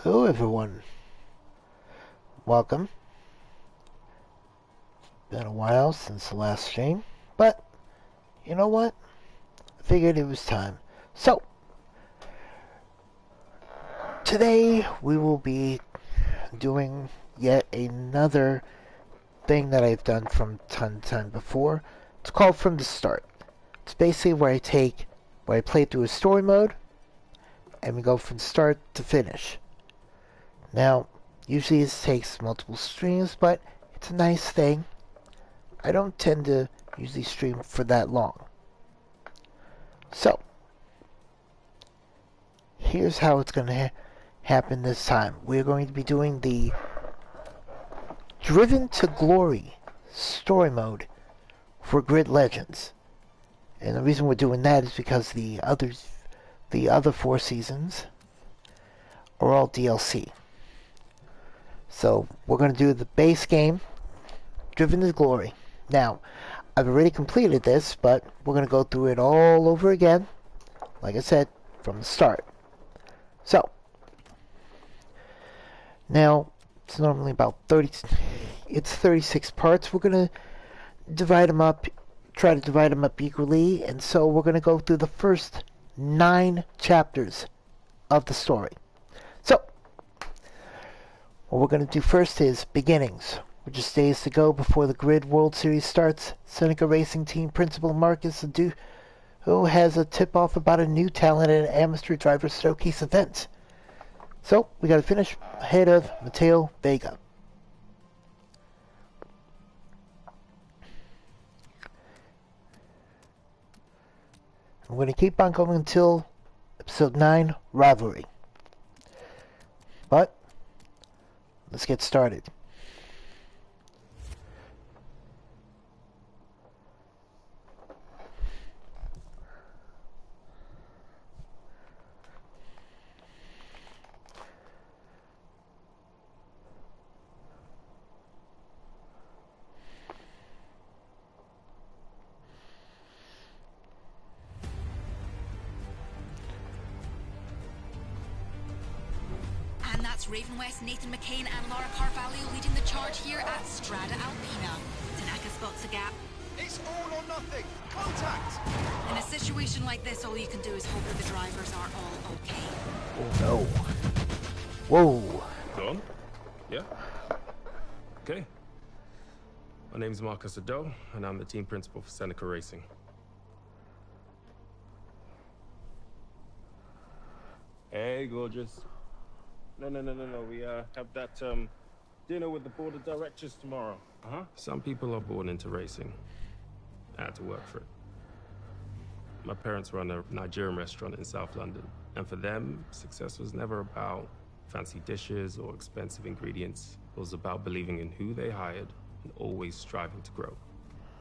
Hello everyone, welcome. Been a while since the last stream, but you know what? I figured it was time. So, today we will be doing yet another thing that I've done from time to time before. It's called From the Start. It's basically where I play through a story mode, and we go from start to finish. Now, usually this takes multiple streams, but it's a nice thing. I don't tend to usually stream for that long. So, here's how it's going to happen this time. We're going to be doing the Driven to Glory story mode for Grid Legends. And the reason we're doing that is because the other 4 seasons are all DLC. So, we're going to do the base game, Driven to Glory. Now, I've already completed this, but we're going to go through it all over again, like I said, from the start. So, now, it's normally about 36 parts. We're going to divide them up, try to divide them up equally, and so we're going to go through the first 9 chapters of the story. So, what we're going to do first is beginnings. With just days to go before the Grid World Series starts, Seneca Racing Team Principal Marcus Adu, who has a tip-off about a new talent at an amateur driver showcase event. So, we got to finish ahead of Mateo Vega. I'm going to keep on going until episode 9, Rivalry. But, let's get started. Raven West, Nathan McCain and Laura Carvalho leading the charge here at Strada Alpina. Tanaka spots a gap. It's all or nothing! Contact! In a situation like this, all you can do is hope that the drivers are all okay. Oh no. Whoa. Done? Yeah? Okay. My name's Marcus Ado, and I'm the team principal for Seneca Racing. Hey, gorgeous. No. We have that dinner with the board of directors tomorrow. Some people are born into racing. I had to work for it. My parents run a Nigerian restaurant in South London, and for them, success was never about fancy dishes or expensive ingredients. It was about believing in who they hired and always striving to grow.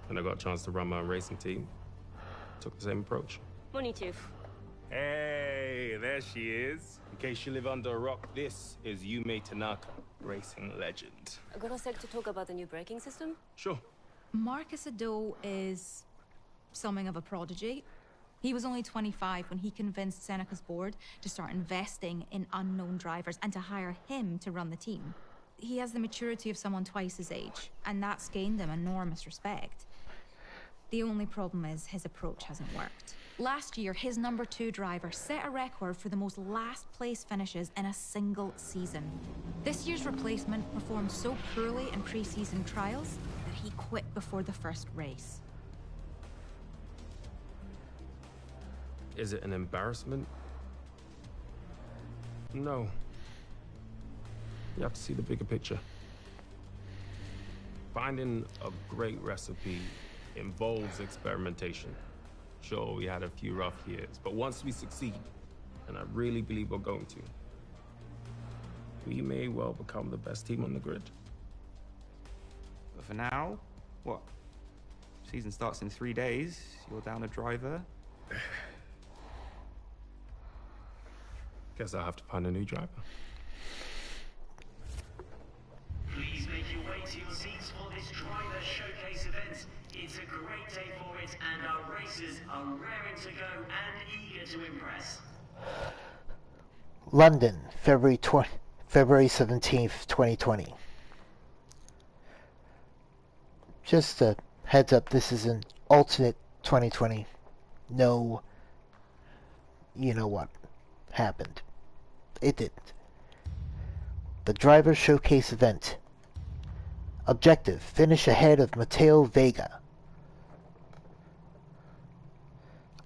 When I got a chance to run my own racing team, I took the same approach. Money tooth. Hey, there she is. In case you live under a rock, this is Yume Tanaka, racing legend. Got a sec to talk about the new braking system? Sure. Marcus Ado is something of a prodigy. He was only 25 when he convinced Seneca's board to start investing in unknown drivers and to hire him to run the team. He has the maturity of someone twice his age, and that's gained him enormous respect. The only problem is his approach hasn't worked. Last year, his number 2 driver set a record for the most last-place finishes in a single season. This year's replacement performed so poorly in pre-season trials that he quit before the first race. Is it an embarrassment? No. You have to see the bigger picture. Finding a great recipe involves experimentation. Sure, we had a few rough years, but once we succeed, and I really believe we're going to, we may well become the best team on the grid. But for now, what? Season starts in 3 days, you're down a driver? Guess I'll have to find a new driver. Please make your way to your seats for this driver showcase event. It's a great day for it, and our racers are raring to go and eager to impress. London, February 17th, 2020. Just a heads up, this is an alternate 2020. No, you know what happened. It didn't. The Driver Showcase event. Objective, finish ahead of Mateo Vega.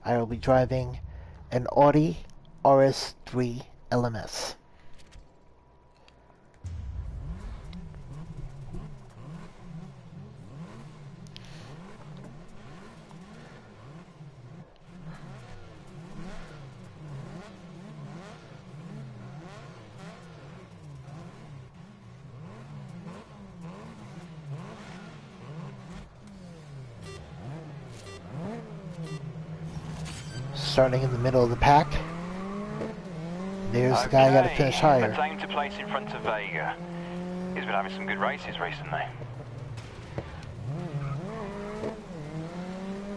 I will be driving an Audi RS3 LMS. Starting in the middle of the pack. There's the guy I gotta finish higher. Let's aim to place in front of Vega. He's been having some good races recently.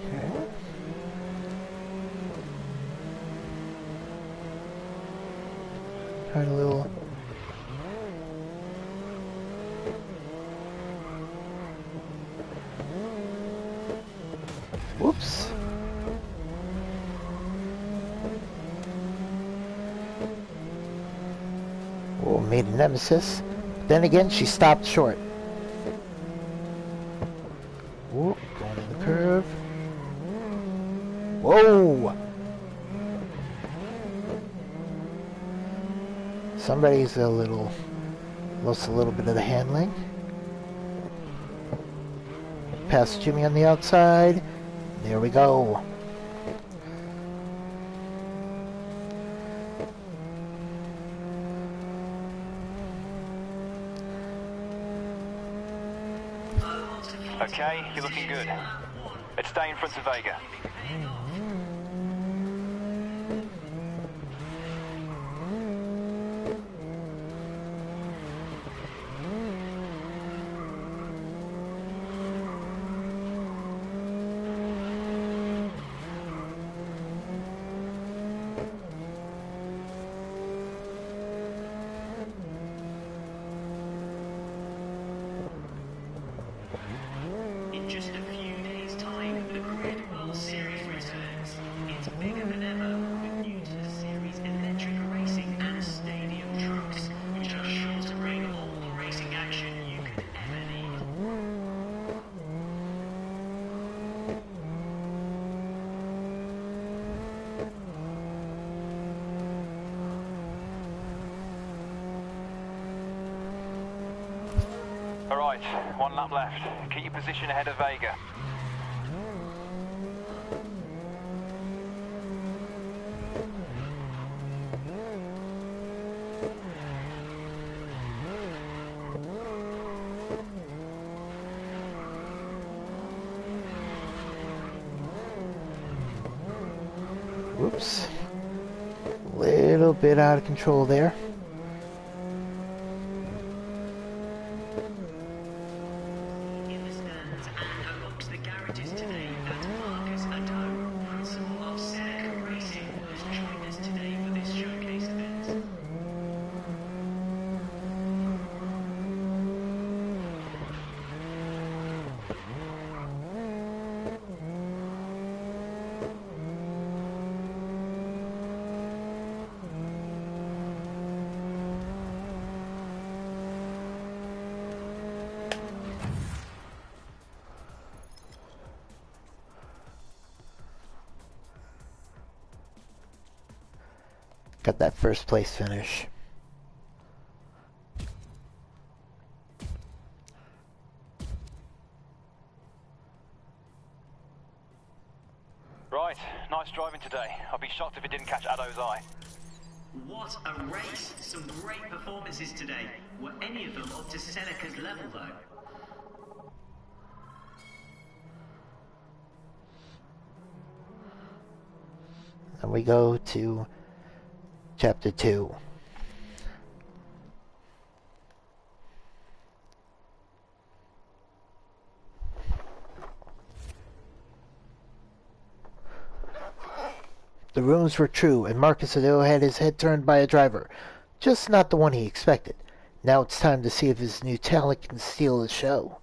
Okay. Trying a little. Whoops. Oh, made a nemesis. Then again, she stopped short. Whoa, going in the curve. Whoa! Somebody's lost a little bit of the handling. Past Jimmy on the outside. There we go. Okay, you're looking good. Let's stay in front of Vega. In just a few days' time, the Grid World Series returns. It's bigger than ever, with new to the series electric racing and stadium trucks, which are sure to bring all the racing action you could ever need. Alright, one lap left. Keep your position ahead of Vega. Whoops. Little bit out of control there. In the stands and amongst the garages today at Marcus Ado, principal of Seneca Racing, has joined us today for this showcase event. Got that first place finish. Right, nice driving today. I'd be shocked if it didn't catch Addo's eye. What a race! Some great performances today. Were any of them up to Seneca's level though? And we go to Chapter 2. The rumors were true, and Marcus Ado had his head turned by a driver. Just not the one he expected. Now it's time to see if his new talent can steal the show.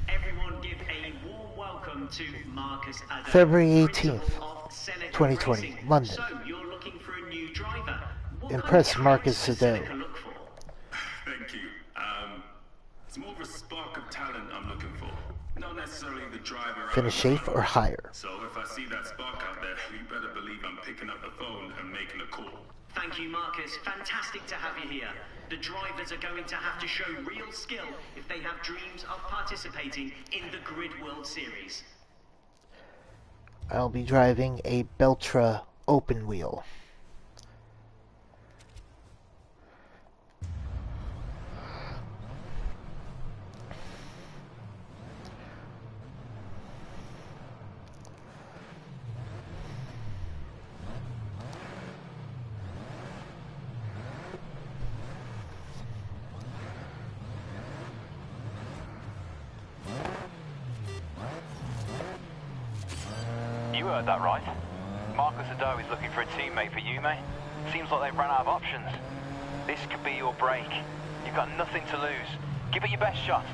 Everyone give a warm welcome to Marcus Ado, February Principal 18th, of Seneca 2020, Racing. London. So, you're looking for a new driver. What Impress kind of Marcus character does Ado. Seneca look for? Thank you. It's more of a spark of talent I'm looking for. Not necessarily the driver. Finish safe or higher. So if I see that spark out there, you better believe I'm picking up the phone and making a call. Thank you, Marcus. Fantastic to have you here. The drivers are going to have to show real skill if they have dreams of participating in the Grid World Series. I'll be driving a Beltra open wheel. You heard that right. Marcus Ado is looking for a teammate for you, mate. Seems like they've run out of options. This could be your break. You've got nothing to lose. Give it your best shot.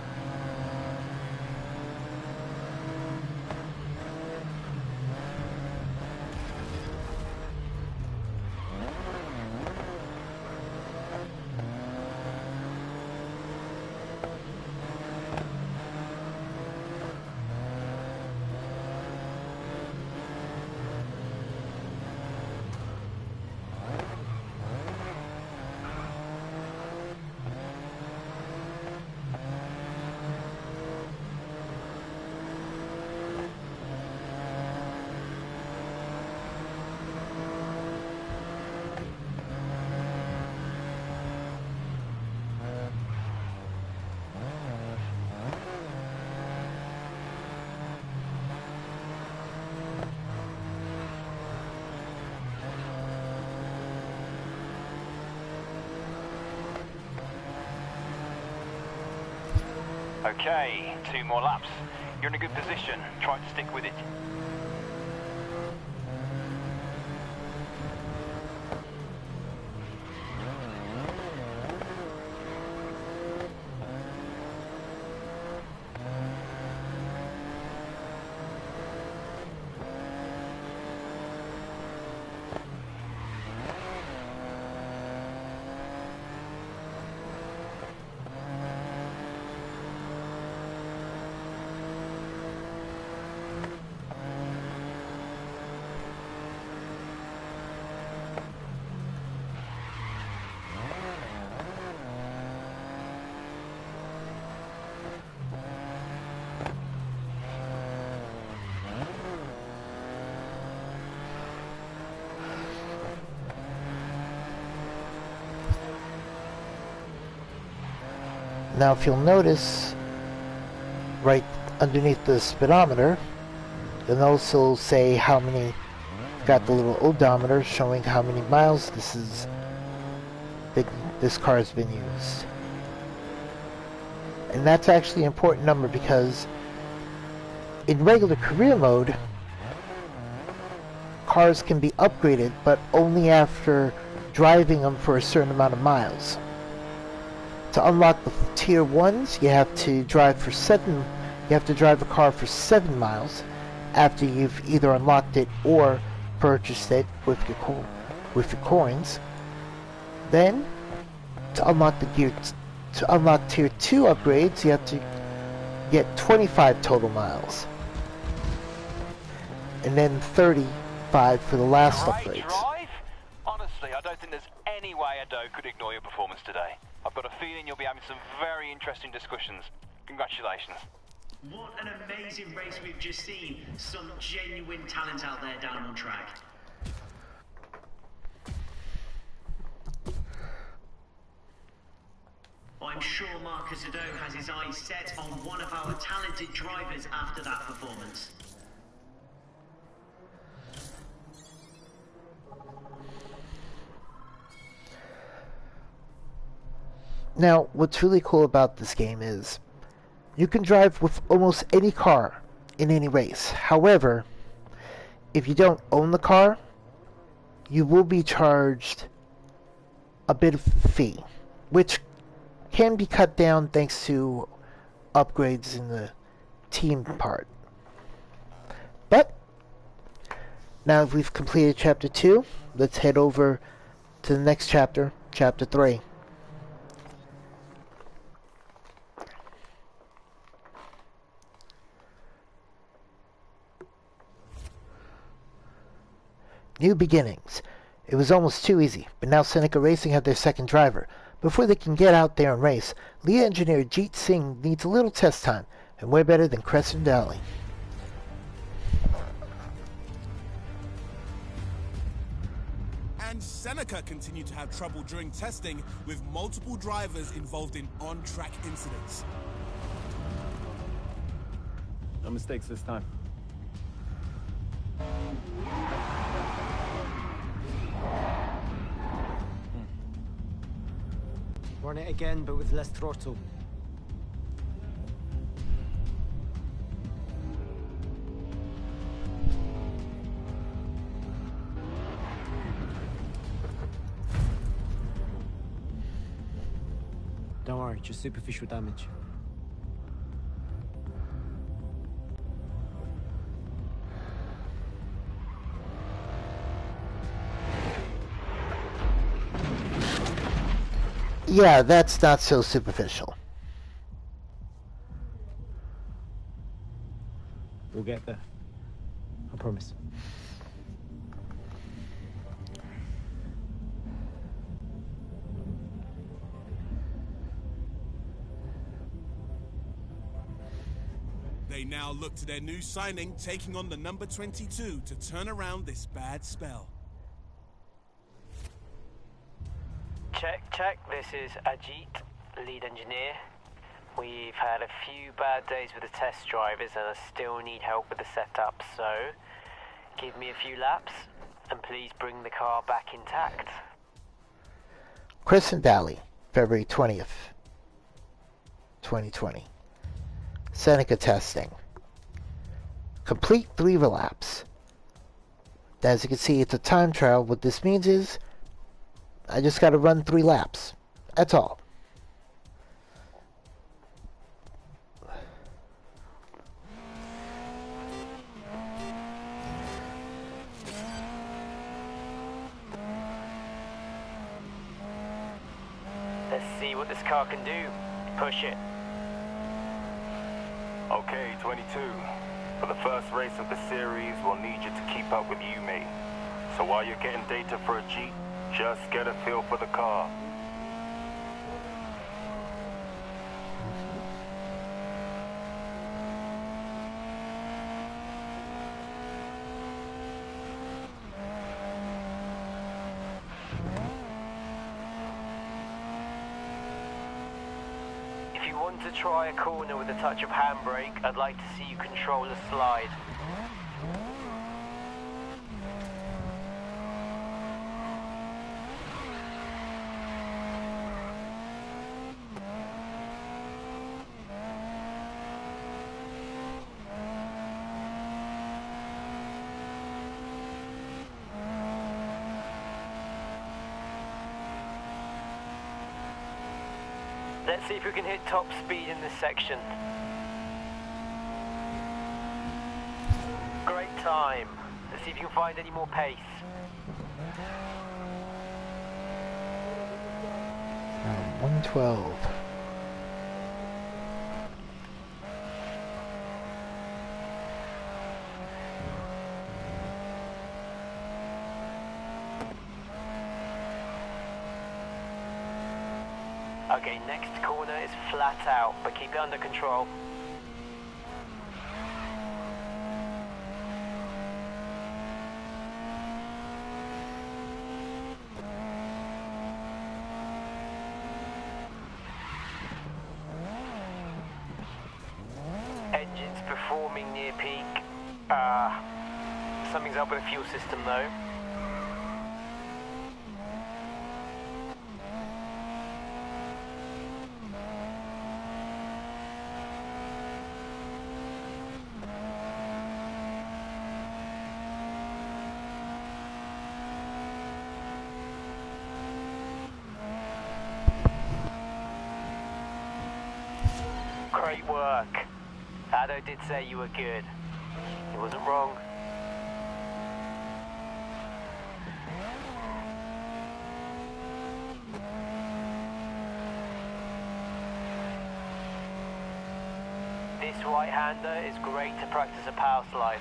Okay, 2 more laps. You're in a good position. Try to stick with it. Now if you'll notice, right underneath the speedometer, you'll also say how many, got the little odometer showing how many miles this car has been used. And that's actually an important number because in regular career mode, cars can be upgraded, but only after driving them for a certain amount of miles. To unlock the tier 1s, you have to drive a car for 7 miles after you've either unlocked it or purchased it with your coins. Then, to unlock tier 2 upgrades, you have to get 25 total miles. And then 35 for the last upgrades. Drive? Honestly, I don't think there's any way Ado could ignore your performance today. I've got a feeling you'll be having some very interesting discussions. Congratulations. What an amazing race we've just seen. Some genuine talent out there down on track. I'm sure Marcus Ado has his eyes set on one of our talented drivers after that performance. Now, what's really cool about this game is you can drive with almost any car in any race. However, if you don't own the car, you will be charged a bit of fee, which can be cut down thanks to upgrades in the team part. But now that we've completed chapter 2, let's head over to the next chapter, chapter 3. New beginnings. It was almost too easy, but now Seneca Racing have their second driver. Before they can get out there and race, lead engineer Jeet Singh needs a little test time, and we're better than Crescent Valley. And Seneca continued to have trouble during testing, with multiple drivers involved in on-track incidents. No mistakes this time. Run it again, but with less throttle. Don't worry, just superficial damage. Yeah, that's not so superficial. We'll get there. I promise. They now look to their new signing, taking on the number 22 to turn around this bad spell. Check. This is Ajit, lead engineer. We've had a few bad days with the test drivers and I still need help with the setup, so give me a few laps and please bring the car back intact. Crescent Valley, February 20th, 2020. Seneca testing. Complete 3 laps. As you can see, it's a time trial. What this means is I just got to run 3 laps. That's all. Let's see what this car can do. Push it. Okay, 22. For the first race of the series, we'll need you to keep up with Yume. So while you're getting data for a Jeep, just get a feel for the car. If you want to try a corner with a touch of handbrake, I'd like to see you control a slide. Let's see if we can hit top speed in this section. Great time. Let's see if you can find any more pace. 112. Okay, next corner is flat out, but keep it under control. Engine's performing near peak. Something's up with the fuel system though. Great work. Ado did say you were good. He wasn't wrong. This right-hander is great to practice a power slide.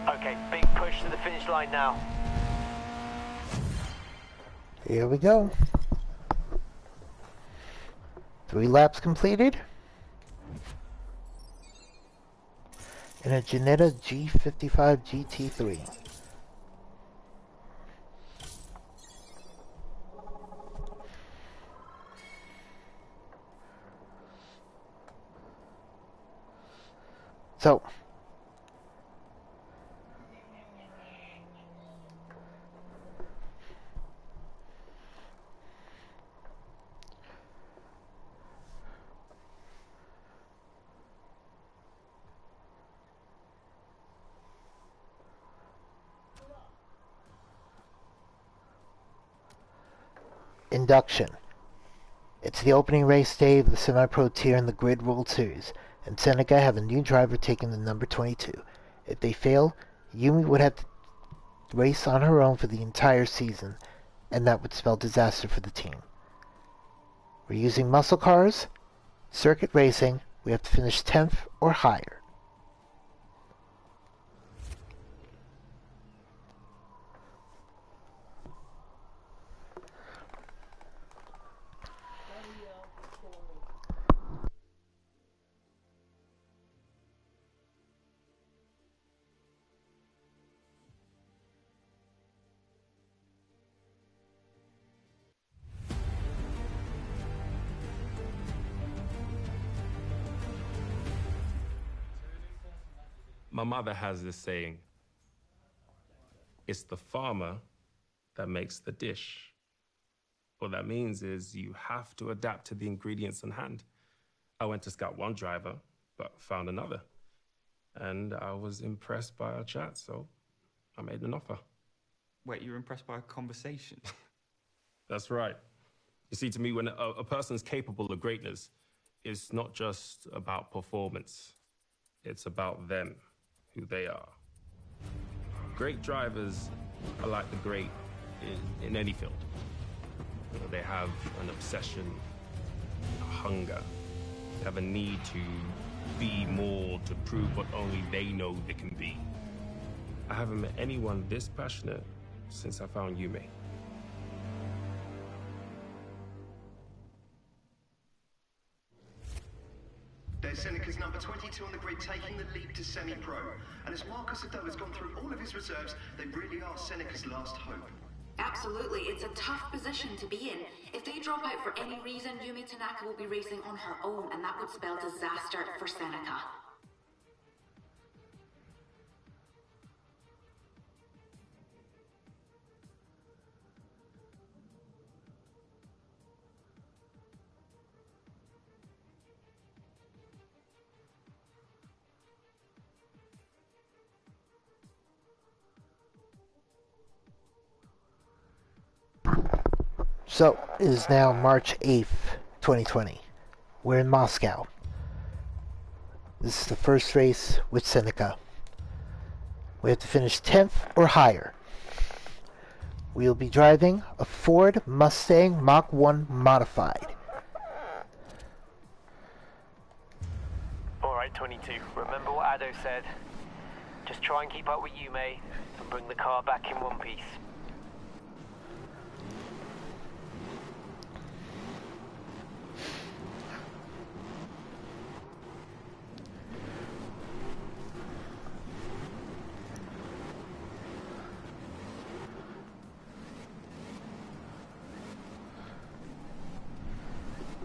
Okay, big push to the finish line now. Here we go. 3 laps completed. In a Ginetta G55 GT3. So, induction. It's the opening race day of the semi-pro tier in the Grid World Series, and Seneca have a new driver taking the number 22. If they fail, Yumi would have to race on her own for the entire season, and that would spell disaster for the team. We're using muscle cars, circuit racing. We have to finish 10th or higher. My mother has this saying, it's the farmer that makes the dish. What that means is you have to adapt to the ingredients on hand. I went to scout one driver, but found another. And I was impressed by our chat, so I made an offer. Wait, you were impressed by a conversation? That's right. You see, to me, when a person's capable of greatness, it's not just about performance. It's about them, who they are. Great drivers are like the great in any field. You know, they have an obsession, a hunger. They have a need to be more, to prove what only they know they can be. I haven't met anyone this passionate since I found Yume. There's Seneca's number 22 on the grid taking the leap to semi-pro. And as Marcus Ado has gone through all of his reserves, they really are Seneca's last hope. Absolutely, it's a tough position to be in. If they drop out for any reason, Yumi Tanaka will be racing on her own, and that would spell disaster for Seneca. So, it is now March 8th, 2020. We're in Moscow. This is the first race with Seneca. We have to finish 10th or higher. We'll be driving a Ford Mustang Mach 1 Modified. Alright, 22. Remember what Ado said. Just try and keep up with Yume and bring the car back in one piece.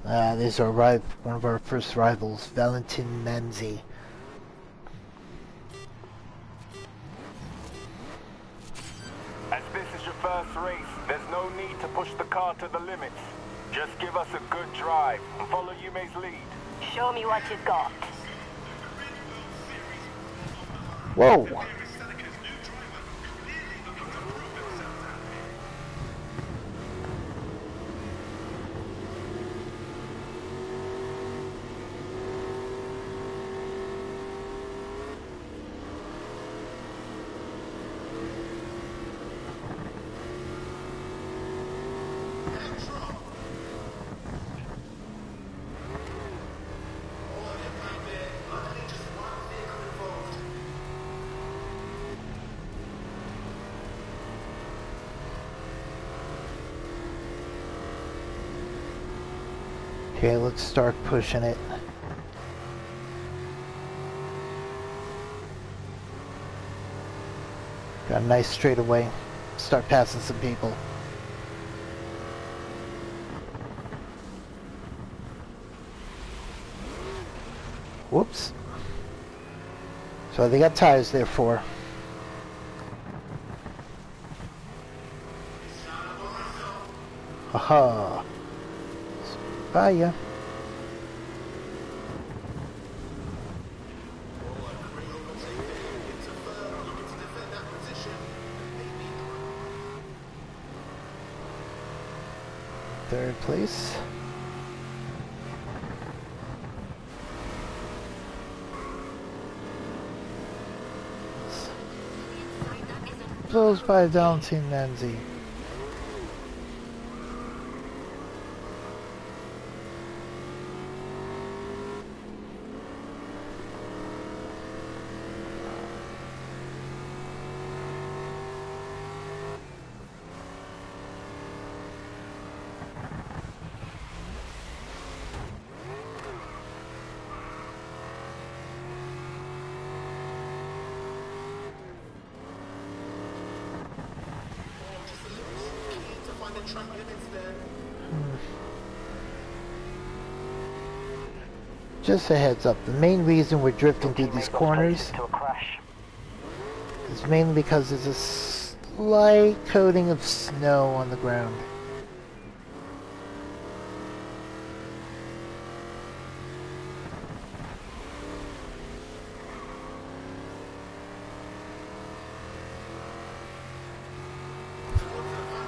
There's one of our first rivals, Valentin Manzi. As this is your first race, there's no need to push the car to the limits. Just give us a good drive and follow Yume's lead. Show me what you've got. Whoa! Okay, let's start pushing it. Got a nice straightaway. Start passing some people. Whoops. So they got tires there for. Aha. Bye, yeah. Third place. Blows by Valentin Manzi. Just a heads up, the main reason we're drifting through these corners is mainly because there's a slight coating of snow on the ground.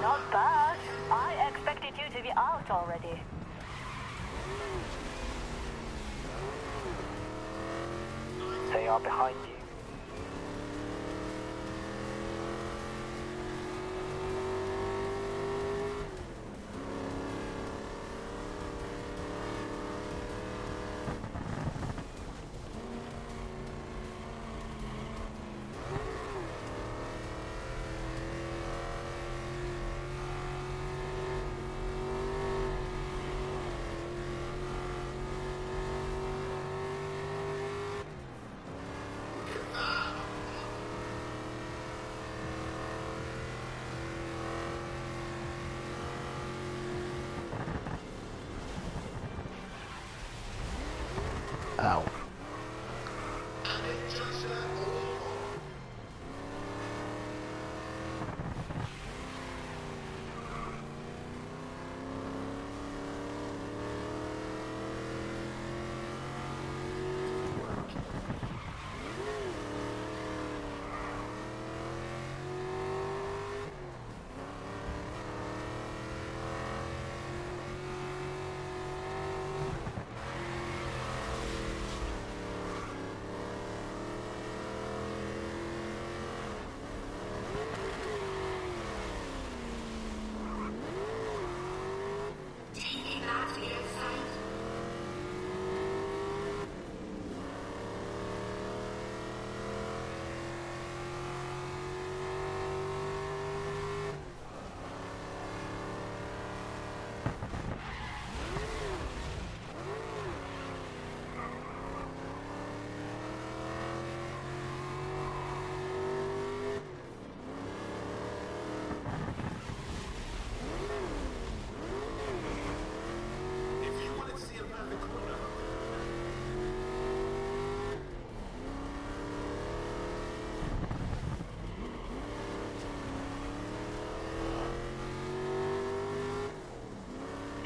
Not bad. I expected you to be out already. They are behind you. Ow.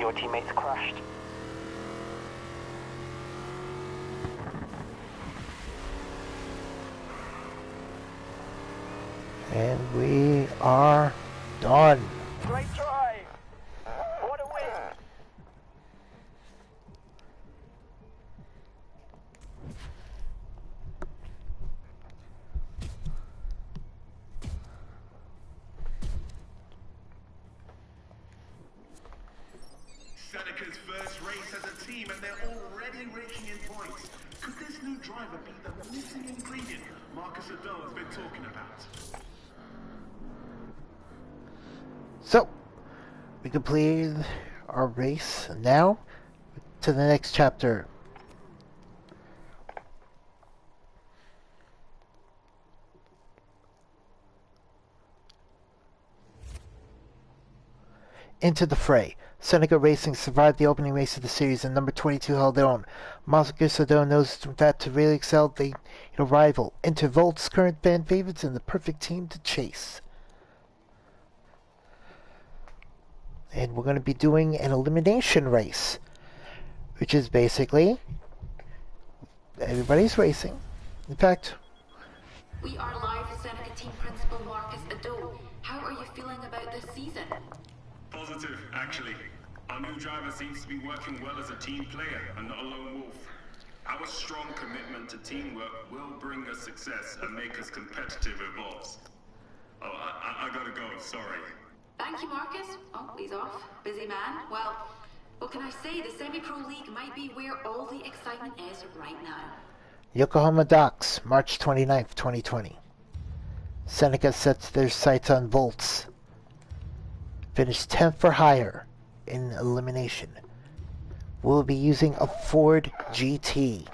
your teammates crashed. And we are done. Great try! What a win! Seneca's first race as a team, and they're already raking in points. Could this new driver be the missing ingredient Marcus Adele has been talking about? So, we completed our race, and now to the next chapter. Into the fray. Seneca Racing survived the opening race of the series, and number 22 held their own. Marcus Adele knows that to really excel, they need a rival. Enter Volt's current fan favorites and the perfect team to chase. And we're going to be doing an elimination race, which is basically everybody's racing. In fact, We are live with Seneca team principal Marcus Ado. How are you feeling about this season? Positive, actually. Our new driver seems to be working well as a team player and not a lone wolf. Our strong commitment to teamwork will bring us success and make us competitive at Volts. Oh, I gotta go, sorry. Thank you, Marcus. Oh, he's off. Busy man. Well, what can I say? The Semi-Pro League might be where all the excitement is right now. Yokohama Docks, March 29th, 2020. Seneca sets their sights on Volts. Finished 10th or higher in elimination. We'll be using a Ford GT.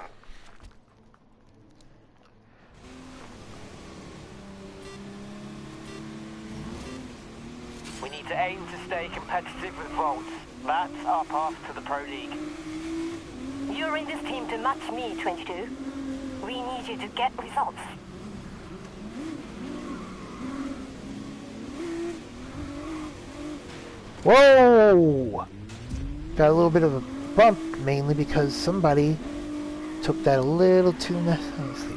We need to aim to stay competitive with Volts. That's our path to the Pro League. You're in this team to match me, 22. We need you to get results. Whoa! Got a little bit of a bump, mainly because somebody took that a little too nicely.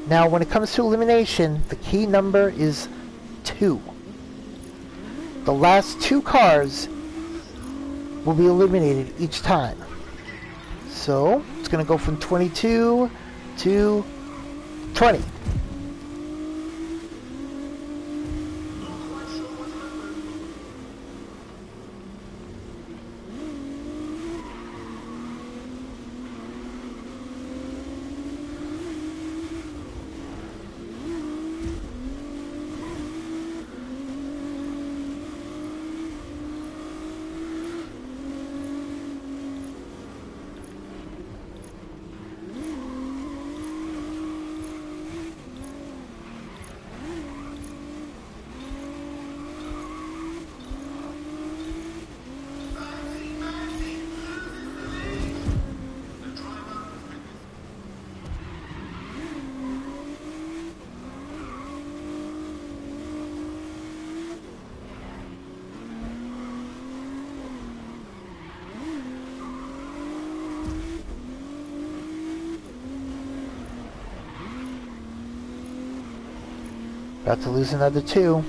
Now, when it comes to elimination, the key number is 2. The last 2 cars will be eliminated each time. So, it's going to go from 22 to 20. About to lose another 2.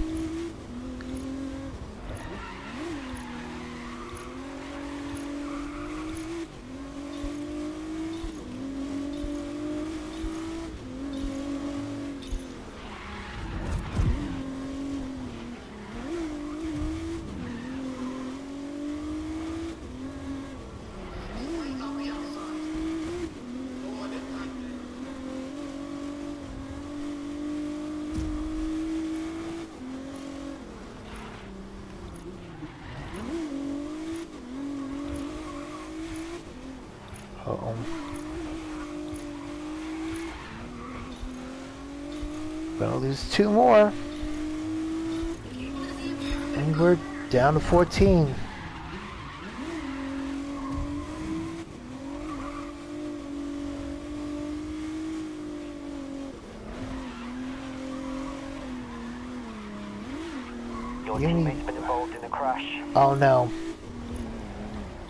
Uh-oh. Gonna lose 2 more. And we're down to 14. Your your Yumi. teammate's been involved in a crash. Oh no.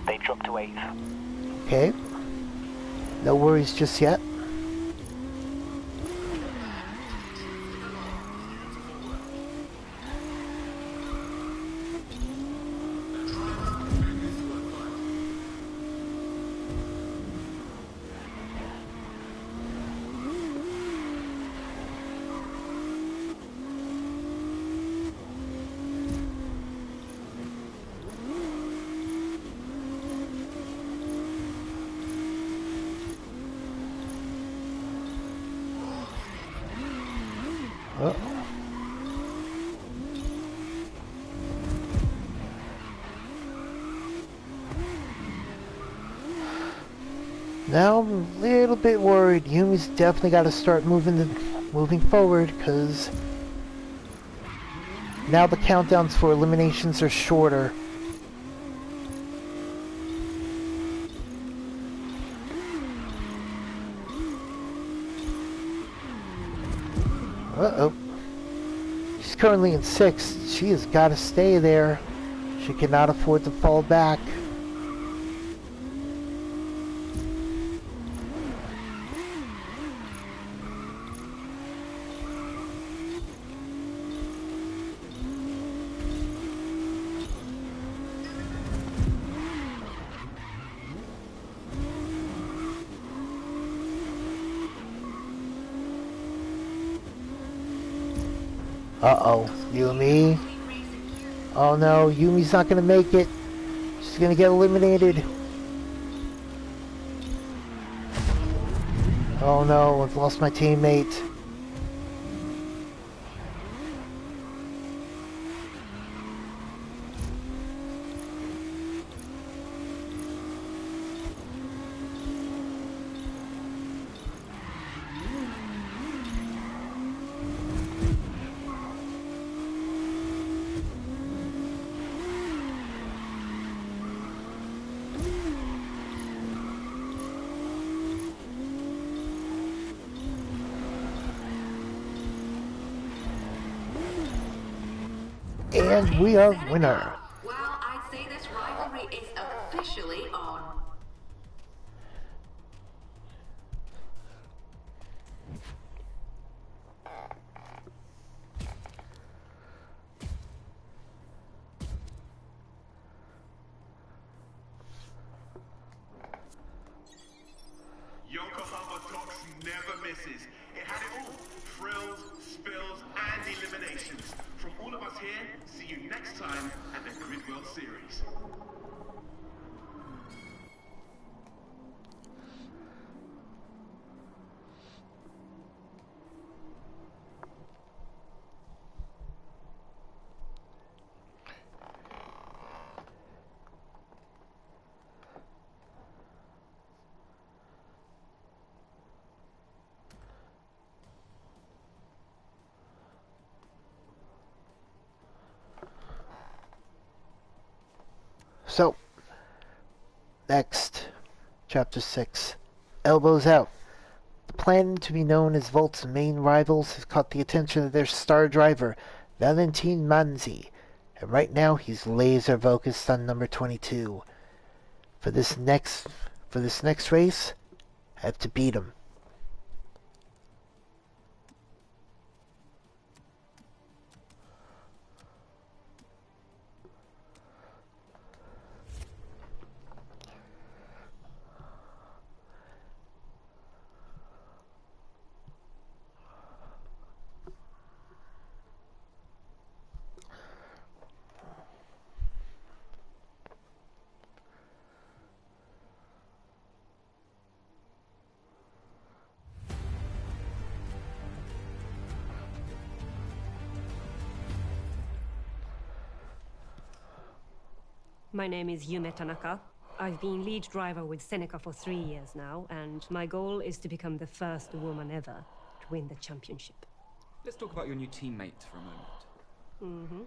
They dropped to 8th. Okay. No worries just yet. Oh. Now I'm a little bit worried. Yumi's definitely got to start moving forward, because now the countdowns for eliminations are shorter. Uh-oh. She's currently in 6th. She has got to stay there. She cannot afford to fall back. Uh-oh, Yumi. Oh no, Yumi's not gonna make it. She's gonna get eliminated. Oh no, I've lost my teammate. And we are winner. Well, I'd say this rivalry is officially on. Yokohama Docks never misses. It had it all. Thrills, spills, and eliminations. From all of us here, see you next time at the Grid World Series. So, next, Chapter 6, Elbows Out. The plan to be known as Volt's main rivals has caught the attention of their star driver, Valentin Manzi, and right now he's laser focused on number 22. For this next race, I have to beat him. My name is Yume Tanaka. I've been lead driver with Seneca for 3 years now, and my goal is to become the first woman ever to win the championship. Let's talk about your new teammate for a moment. Mm-hmm.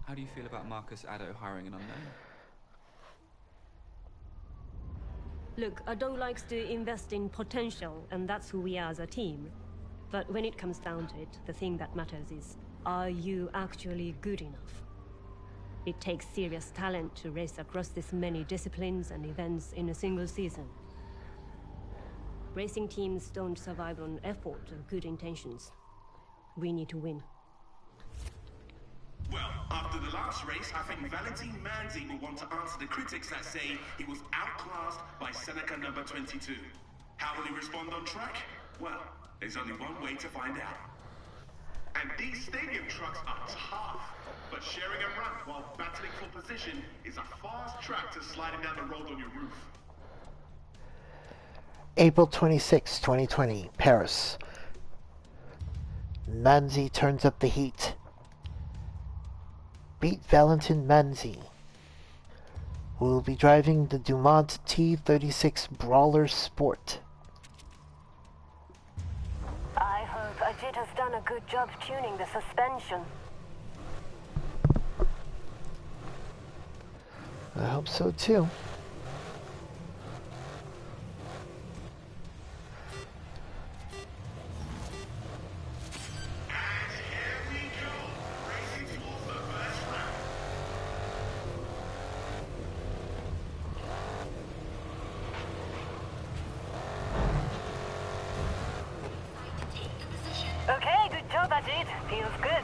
How do you feel about Marcus Addo hiring an unknown? Look, Addo likes to invest in potential, and that's who we are as a team. But when it comes down to it, the thing that matters is, are you actually good enough? It takes serious talent to race across this many disciplines and events in a single season. Racing teams don't survive on effort or good intentions. We need to win. Well, after the last race, I think Valentine Manzi will want to answer the critics that say he was outclassed by Seneca number 22. How will he respond on track? Well, there's only one way to find out. And these stadium trucks are tough, but sharing a ramp while battling for position is a fast track to sliding down the road on your roof. April 26, 2020, Paris. Manzi turns up the heat. Beat Valentin Manzi, who will be driving the Dumont T36 Brawler Sport. I hope Ajit has done a good job tuning the suspension. I hope so too. Okay, good job, Ajit. Feels good.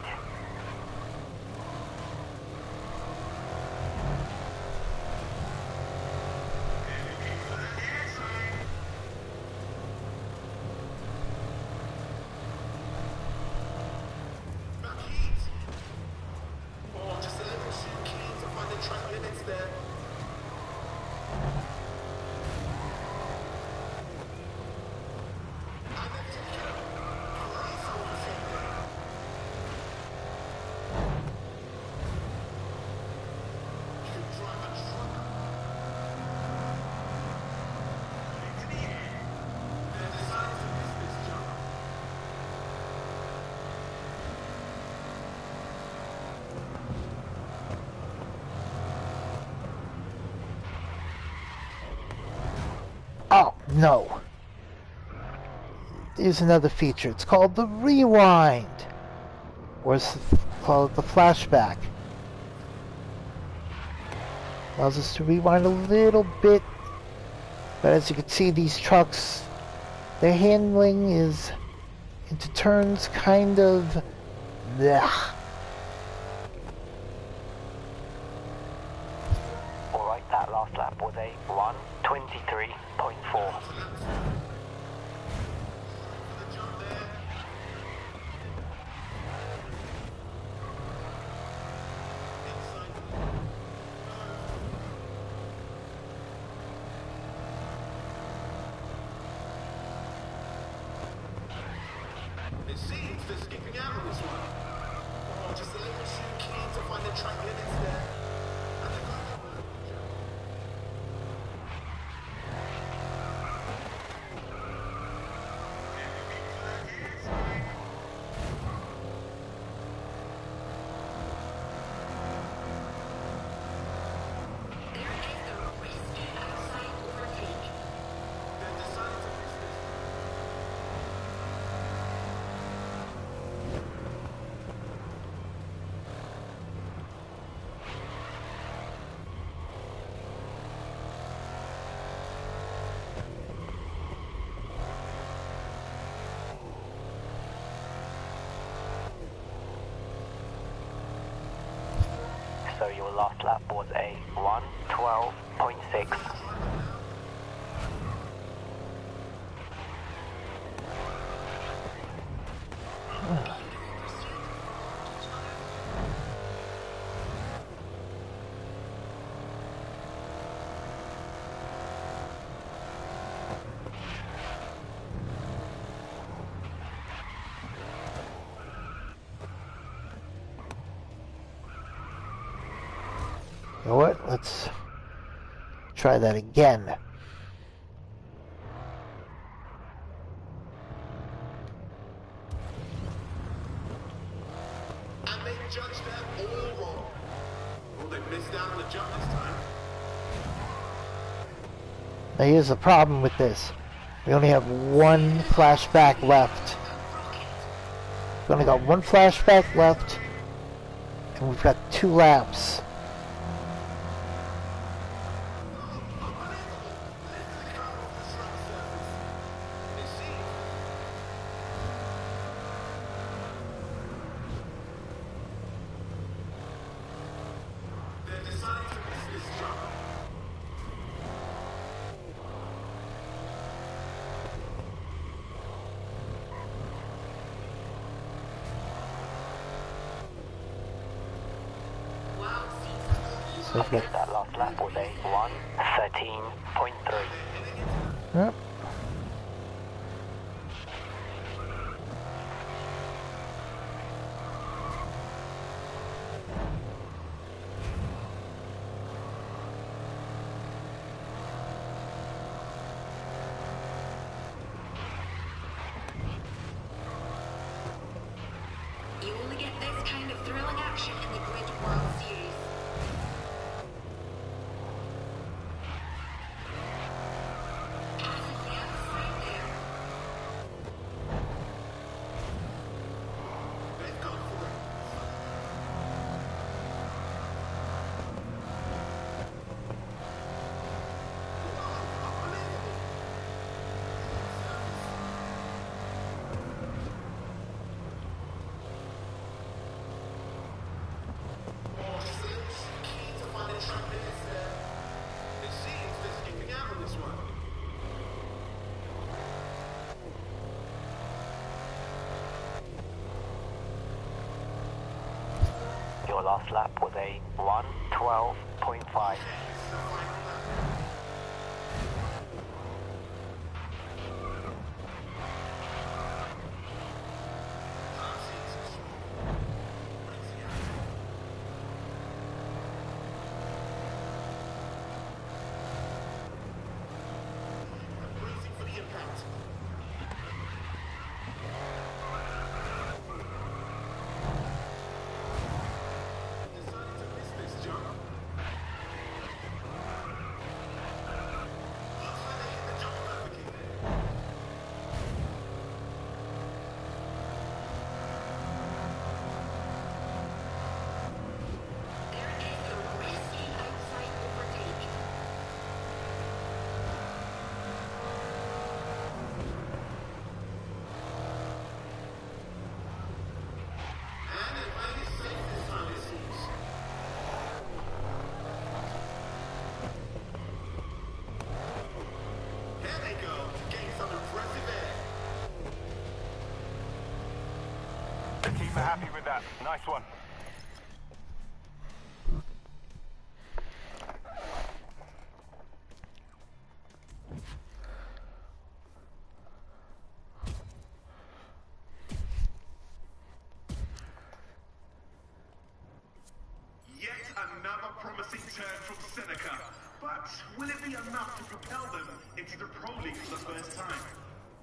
Oh, no. Here's another feature. It's called the rewind. Or it's called the flashback. Allows us to rewind a little bit. But as you can see, these trucks, their handling is into turns kind of bleh. Alright, that last lap was a 1:23.4. It seems they're skipping out on this one. Oh, just a little too keen to find the track limits there. So your last lap was a 1:12.6. You know what? Let's try that again. And they judged that all wrong. Well, they missed out on the jump this time. Now here's the problem with this. We only have one flashback left. We've only got one flashback left, and we've got 2 laps. So good. That last lap was a 1:13.3. Yep. You only get this kind of thrilling action in the Grid World Series. Passing the outside there. They've gone for it. Your last lap was a 1:12.5. Bracing for the impact. Decided to miss this jump. Looks like they hit the jump perfectly there. There is a risky outside overtake. And it might be safe this time, it seems. Here they go, getting some impressive air. The team are happy with that. Nice one. Yet another promising turn from Seneca. But will it be enough to propel them into the Pro League for the first time?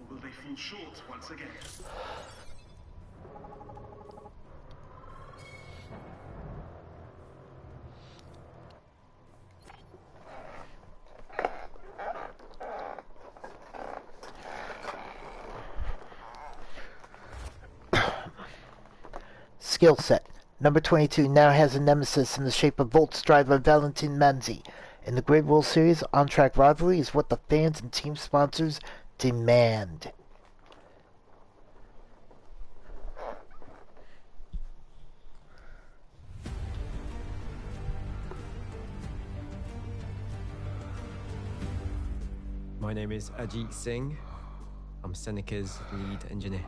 Or will they fall short once again? Skill set. Number 22 now has a nemesis in the shape of Volt's driver Valentin Manzi. In the Great World Series, on-track rivalry is what the fans and team sponsors demand. My name is Ajit Singh. I'm Seneca's lead engineer.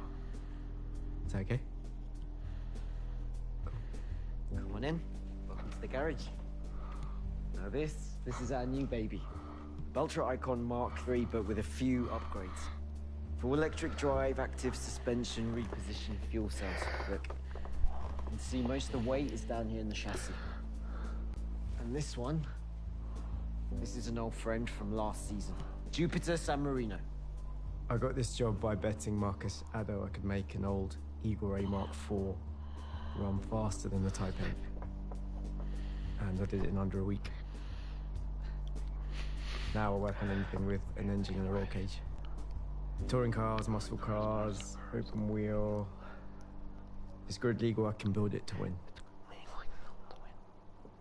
Is that okay? Come on in. Welcome to the garage. Now this is our new baby. Ultra Icon Mark III, but with a few upgrades. Full electric drive, active suspension, repositioned fuel cells. Look, you can see most of the weight is down here in the chassis. And this one, this is an old friend from last season. Jupiter San Marino. I got this job by betting Marcus Addo I could make an old Eagle Ray Mark IV run faster than the Type 8. And I did it in under a week. Now I work on anything with an engine and a roll cage. Touring cars, muscle cars, open wheel. If it's grid legal, I can build it to win.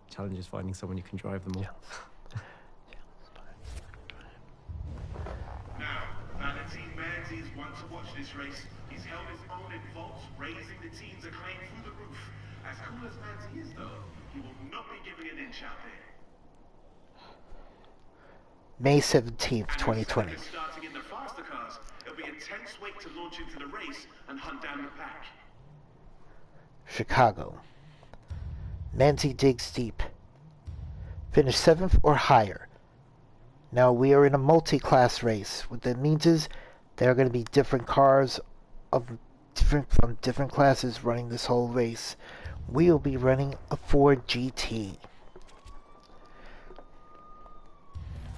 Challenge is finding someone who can drive them all. Now, Valentin Manzi is one to watch this race. He's held his own in vaults, raising the team's acclaim through the roof. As cool as Manzi is, though, he will not be giving an inch out there. May 17th, 2020. Starting in the faster cars, it'll be a tense wait to launch into the race and hunt down the pack. Chicago. Manzi digs deep. Finish 7th or higher. Now we are in a multi-class race. What that means is there are going to be different cars from different classes running this whole race. We will be running a Ford GT.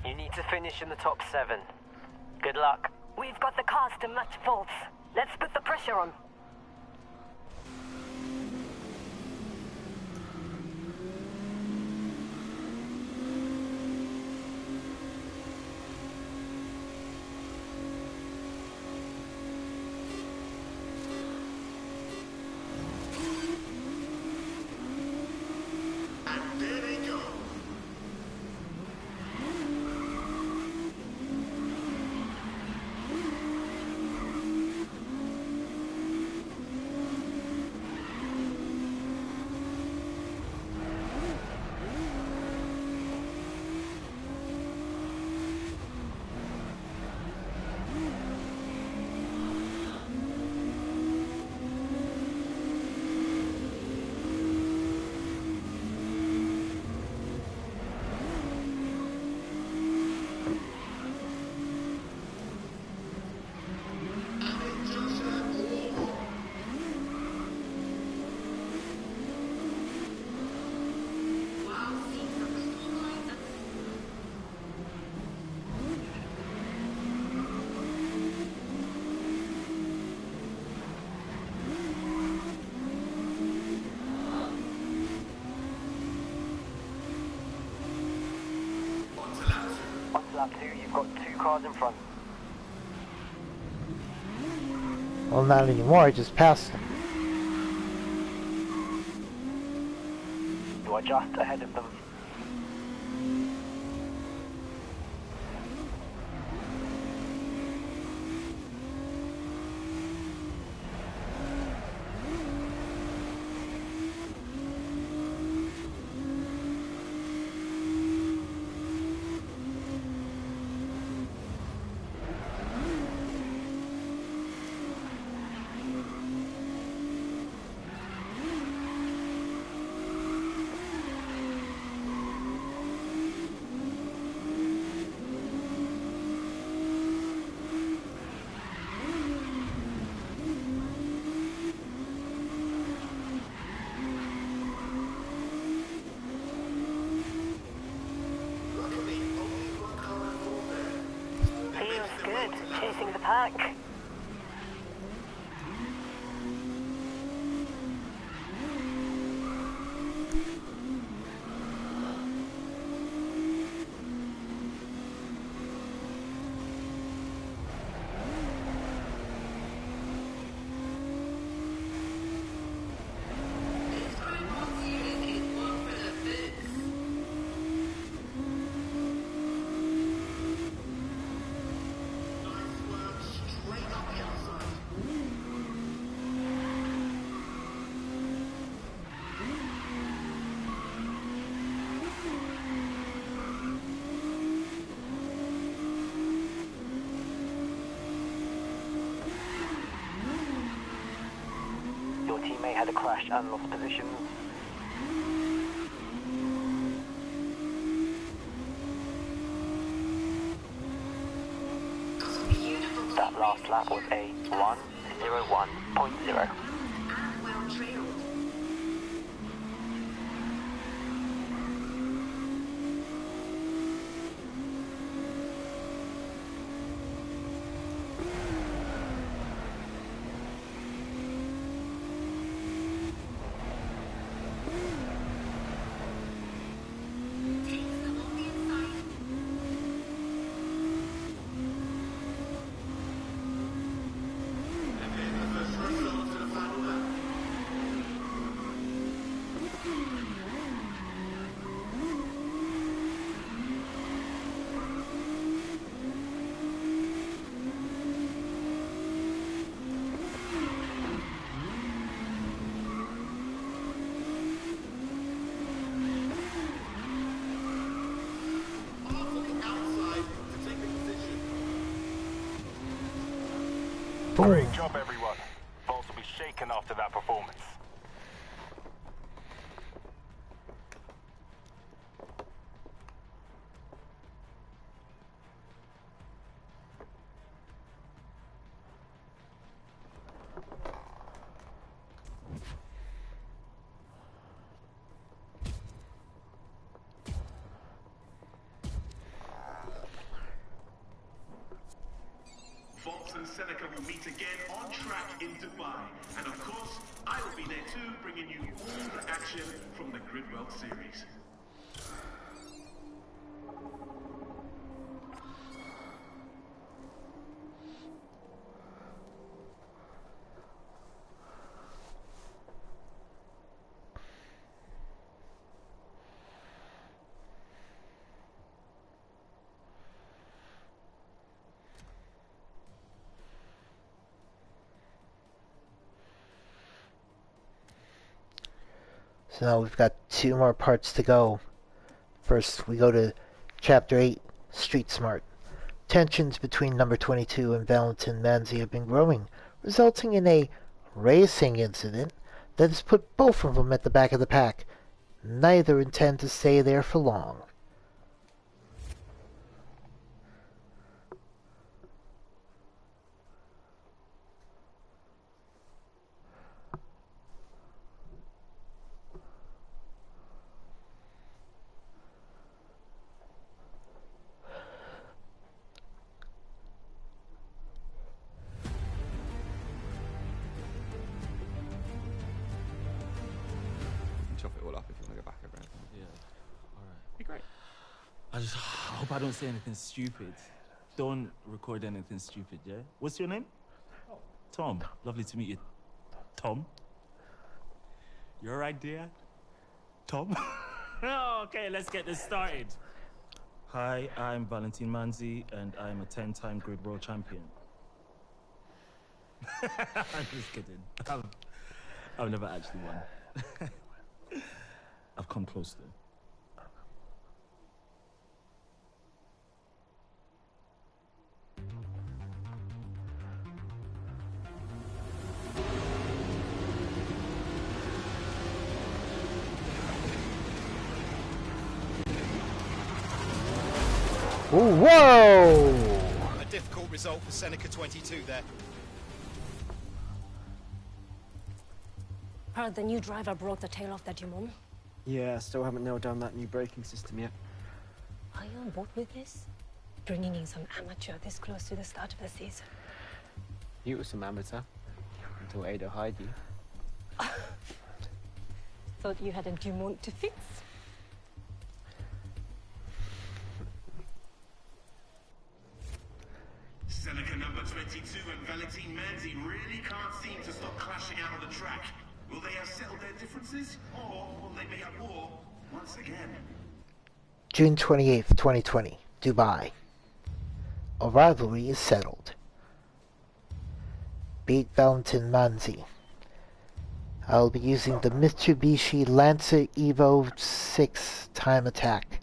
You need to finish in the top 7. Good luck. We've got the cars to match Volts. Let's put the pressure on. And there they go. On to lap 2, you've got 2 cars in front. Well, not anymore. I just passed them. You are just ahead of them. Feels good, chasing the pack. Your teammate had a crash and lost positions. That last lap was a 1:01.0. Well trailed. Great job, everyone. Vaults will be shaken after that performance. Volks and Seneca will meet again on track in Dubai. And of course, I will be there too, bringing you all the action from the Grid World Series. So now we've got 2 more parts to go. First, we go to Chapter 8, Street Smart. Tensions between number 22 and Valentin Manzi have been growing, resulting in a racing incident that has put both of them at the back of the pack. Neither intend to stay there for long. Chop it all up if you want to go back over anything. Yeah. Alright. Be great. I hope I don't say anything stupid. Don't record anything stupid, yeah? What's your name? Tom. Lovely to meet you. Tom? You're right, dear? Tom? Okay, let's get this started. Hi, I'm Valentin Manzi, and I'm a 10-time Grid World Champion. I'm just kidding. I've never actually won. I've come close though. Whoa! A difficult result for Seneca 22 there. Heard the new driver broke the tail off that Dumont. Yeah, still haven't nailed down that new braking system yet. Are you on board with this? Bringing in some amateur this close to the start of the season. You were some amateur until Ada hired you. Thought you had a Dumont to fix. Seneca number 22 and Valentin Manzi really can't seem to stop clashing out on the track. Will they have settled their differences, or will they be at war once again? June 28th, 2020, Dubai. A rivalry is settled. Beat Valentin Manzi. I'll be using the Mitsubishi Lancer Evo 6 time attack.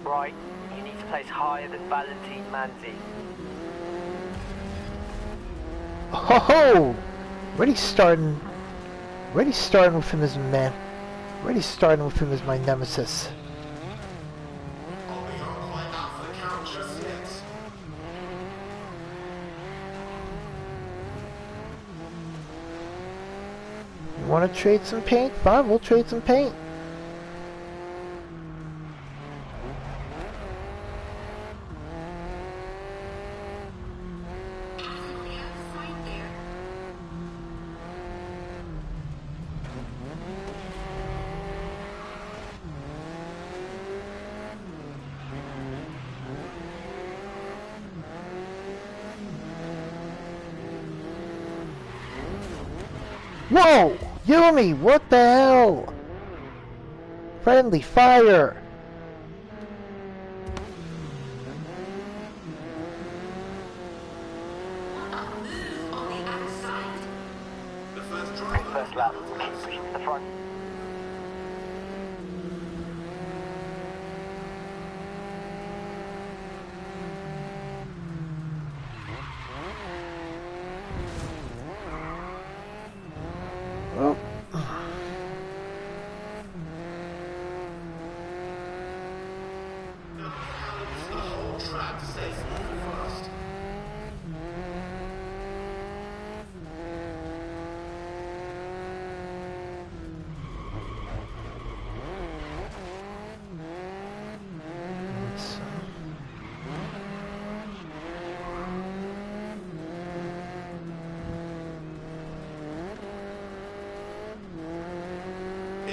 Right, you need to place higher than Valentin Manzi. Ho ho! Already starting with him as a man. Already starting with him as my nemesis. You want to trade some paint? Fine, we'll trade some paint. Whoa! Yumi, what the hell? Friendly fire! First lap, keep pushing to the front.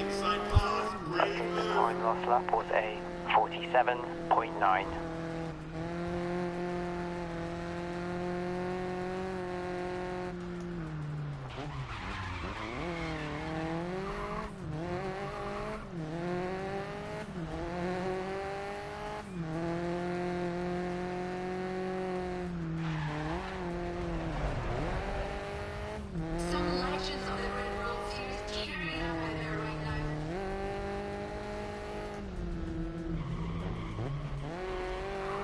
inside bars, brake low. Time last lap was a 47.9. Some legends of the Red World Series carry it out there right now.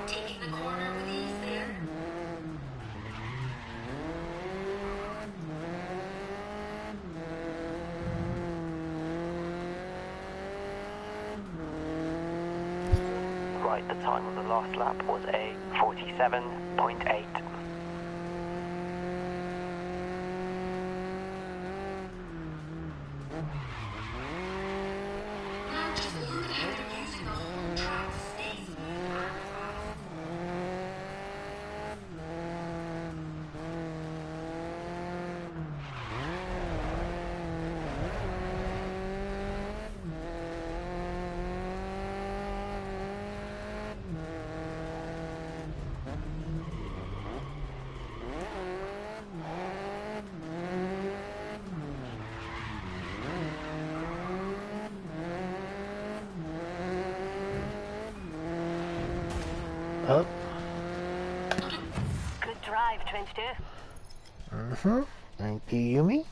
Taking the corner with ease there. Right, the time on the last lap was a 47.8. Now just look at how they're using the home track to stay smooth and fast. Up. Good drive, 22. Mm-hmm. Thank you, Yumi.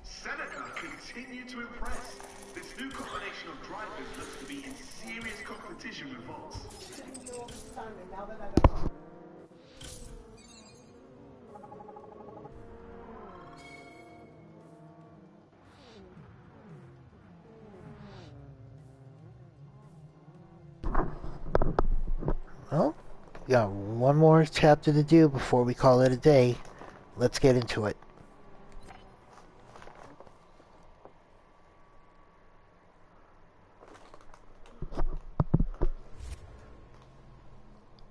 Seneca continue to impress. This new combination of drivers looks to be in serious competition with Volts. Well, we got one more chapter to do before we call it a day. Let's get into it.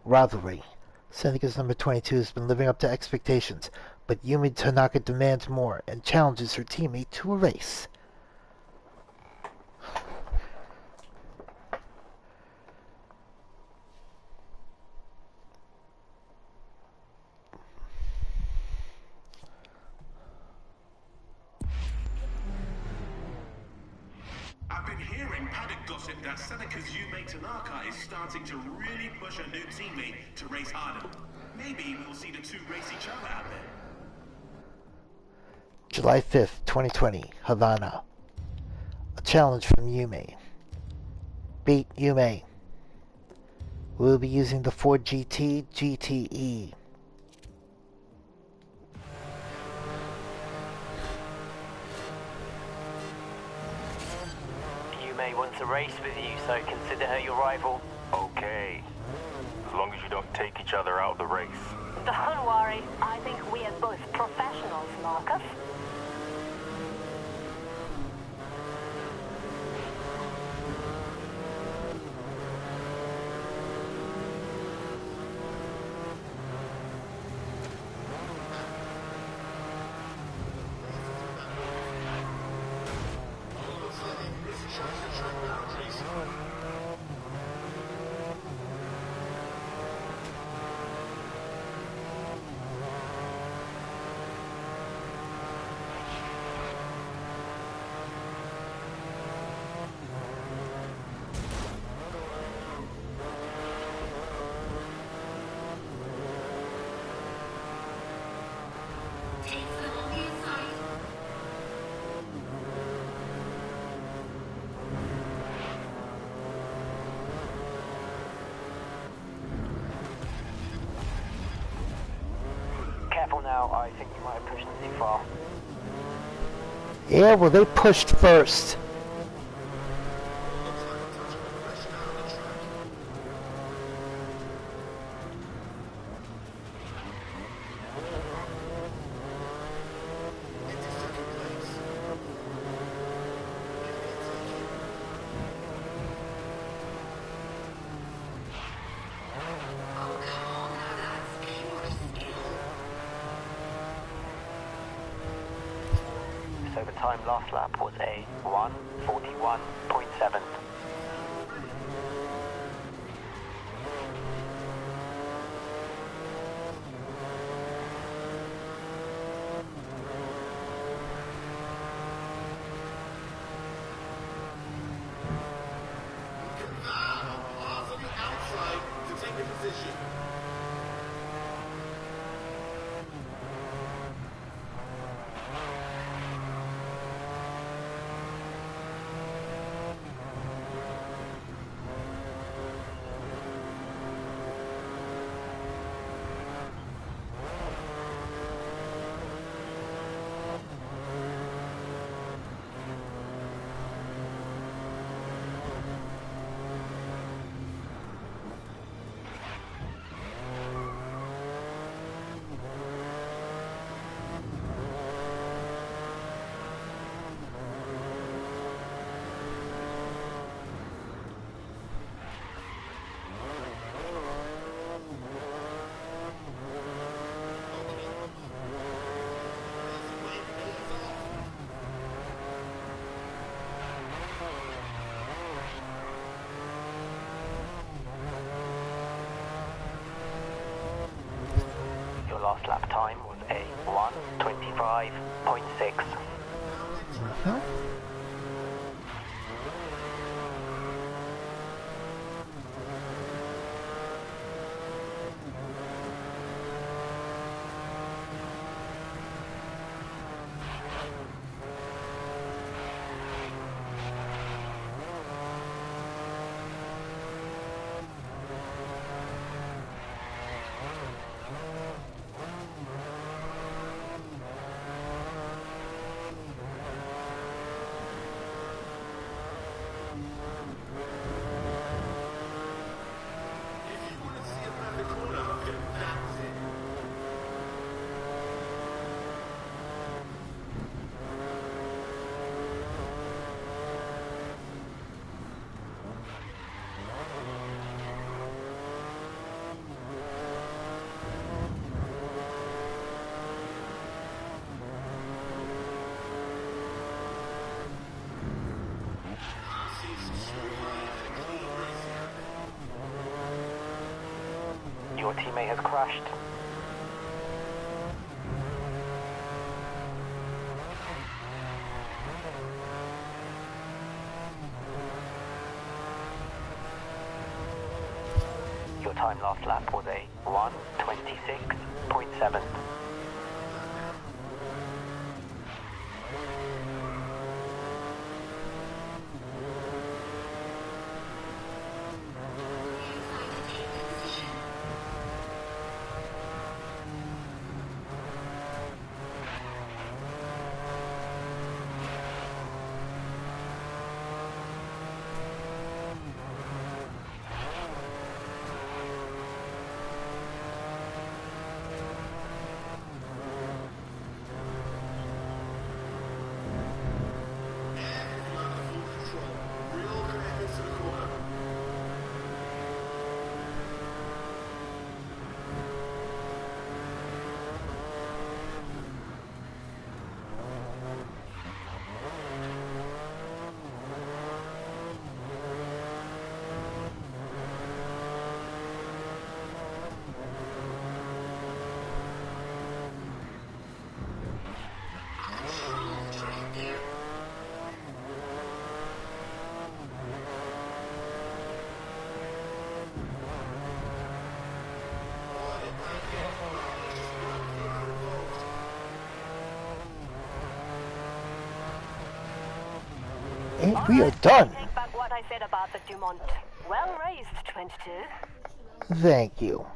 Rivalry. Seneca's number 22 has been living up to expectations, but Yumi Tanaka demands more and challenges her teammate to a race. I've been hearing paddock gossip that Seneca's Yume Tanaka is starting to really push a new teammate to race harder. Maybe we'll see the two race each other out there. July 5th, 2020, Havana. A challenge from Yume. Beat Yume. We'll be using the Ford GT GTE. Yume wants a race with you, so consider her your rival. Okay. As long as you don't take each other out of the race. Don't worry. I think we are both professionals, Marcus. Takes them on the inside. Careful now, I think you might have pushed them too far. Yeah, well, they pushed first. time last lap was a 1:41.7. Last lap time was a 1:25.6. Your teammate has crashed. Your time last lap was a 1:26.7. And we are done. Take back what I said about the Dumont. Well raised, 22. Thank you.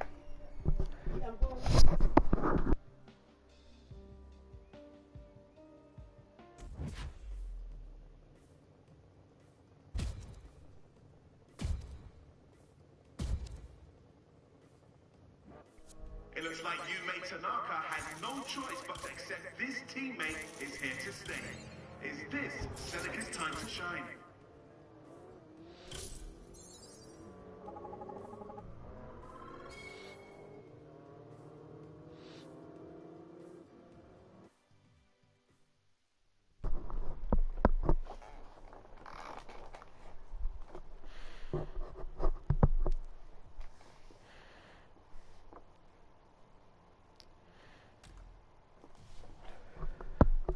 It looks like Yume Tanaka has no choice but to accept this teammate is here to stay. Is this Seneca's time to shine?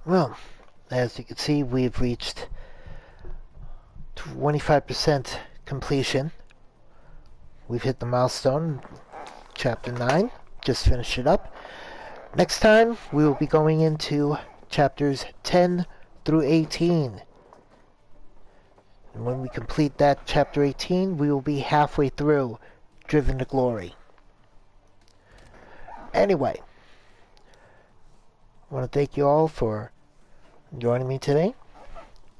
Well, as you can see, we've reached 25% completion. We've hit the milestone, Chapter 9. Just finished it up. Next time, we will be going into Chapters 10 through 18. And when we complete that Chapter 18, we will be halfway through Driven to Glory. Anyway, I want to thank you all for joining me today.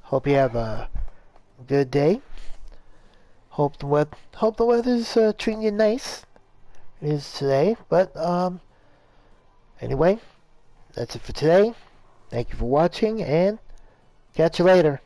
Hope you have a good day. Hope the weather's treating you nice. It is today, but anyway, that's it for today. Thank you for watching, and catch you later.